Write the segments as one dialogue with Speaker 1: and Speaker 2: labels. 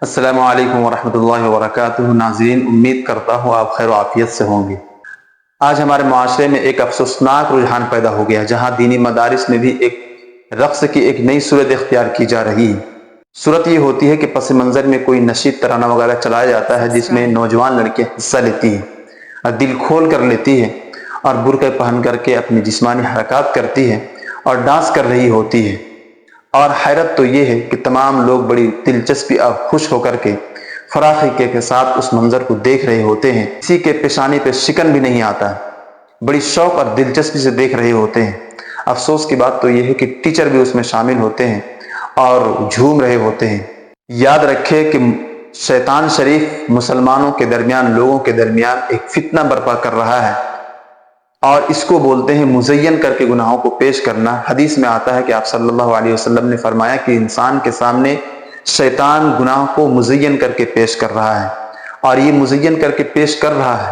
Speaker 1: السلام علیکم ورحمۃ اللہ وبرکاتہ۔ ناظرین، امید کرتا ہوں آپ خیر و عافیت سے ہوں گے۔ آج ہمارے معاشرے میں ایک افسوسناک رجحان پیدا ہو گیا، جہاں دینی مدارس میں بھی ایک رقص کی ایک نئی صورت اختیار کی جا رہی ہے۔ صورت یہ ہوتی ہے کہ پس منظر میں کوئی نشید ترانہ وغیرہ چلایا جاتا ہے، جس میں نوجوان لڑکیاں حصہ لیتی ہیں اور دل کھول کر لیتی ہیں اور برقع پہن کر کے اپنی جسمانی حرکات کرتی ہیں اور ڈانس کر رہی ہوتی ہے۔ اور حیرت تو یہ ہے کہ تمام لوگ بڑی دلچسپی اور خوش ہو کر کے فراخی کے ساتھ اس منظر کو دیکھ رہے ہوتے ہیں۔ کسی کے پیشانی پہ شکن بھی نہیں آتا، بڑی شوق اور دلچسپی سے دیکھ رہے ہوتے ہیں۔ افسوس کی بات تو یہ ہے کہ ٹیچر بھی اس میں شامل ہوتے ہیں اور جھوم رہے ہوتے ہیں۔ یاد رکھے کہ شیطان شریف مسلمانوں کے درمیان، لوگوں کے درمیان ایک فتنہ برپا کر رہا ہے، اور اس کو بولتے ہیں مزین کر کے گناہوں کو پیش کرنا۔ حدیث میں آتا ہے کہ آپ صلی اللہ علیہ وسلم نے فرمایا کہ انسان کے سامنے شیطان گناہ کو مزین کر کے پیش کر رہا ہے، اور یہ مزین کر کے پیش کر رہا ہے۔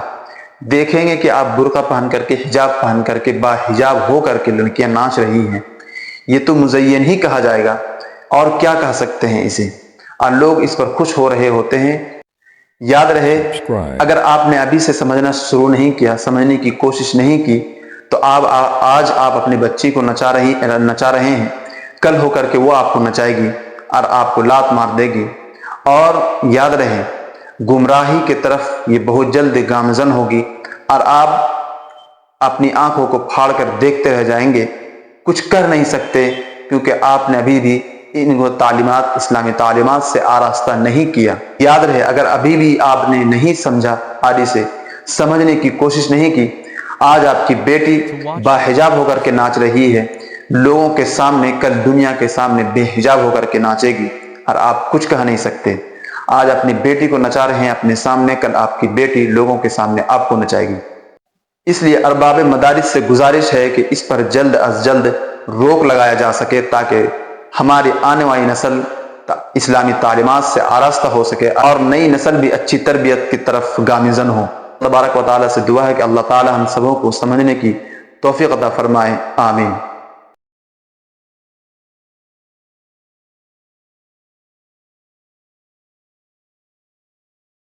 Speaker 1: دیکھیں گے کہ آپ برقع پہن کر کے، حجاب پہن کر کے، با حجاب ہو کر کے لڑکیاں ناچ رہی ہیں، یہ تو مزین ہی کہا جائے گا، اور کیا کہہ سکتے ہیں اسے، اور لوگ اس پر خوش ہو رہے ہوتے ہیں۔ یاد رہے، اگر آپ نے ابھی سے سمجھنا شروع نہیں کیا، سمجھنے کی کوشش نہیں کی، تو آج آپ اپنی بچی کو نچا رہے ہیں، کل ہو کر کے وہ آپ کو نچائے گی اور آپ کو لات مار دے گی۔ اور یاد رہے، گمراہی کے طرف یہ بہت جلد گامزن ہوگی، اور آپ اپنی آنکھوں کو پھاڑ کر دیکھتے رہ جائیں گے، کچھ کر نہیں سکتے، کیونکہ آپ نے ابھی بھی ان کو تعلیمات، اسلامی تعلیمات سے آراستہ نہیں کیا۔ یاد رہے، اگر ابھی بھی آپ نے نہیں سمجھا، آدھی سے سمجھنے کی کوشش نہیں کی، آج آپ کی بیٹی باحجاب ہو کر کے ناچ رہی ہے، لوگوں کے سامنے، کل دنیا کے سامنے بے حجاب ہو کر کے ناچے گی، اور آپ کچھ کہہ نہیں سکتے۔ آج اپنی بیٹی کو نچا رہے ہیں اپنے سامنے، کل آپ کی بیٹی لوگوں کے سامنے آپ کو نچائے گی۔ اس لیے ارباب مدارس سے گزارش ہے کہ اس پر جلد از جلد روک لگایا جا سکے، تاکہ ہماری آنے والی نسل اسلامی تعلیمات سے آراستہ ہو سکے، اور نئی نسل بھی اچھی تربیت کی طرف گامزن ہو۔ تبارک و تعالیٰ سے دعا ہے کہ اللہ تعالیٰ ہم سبوں کو سمجھنے کی توفیق عطا فرمائے، آمین۔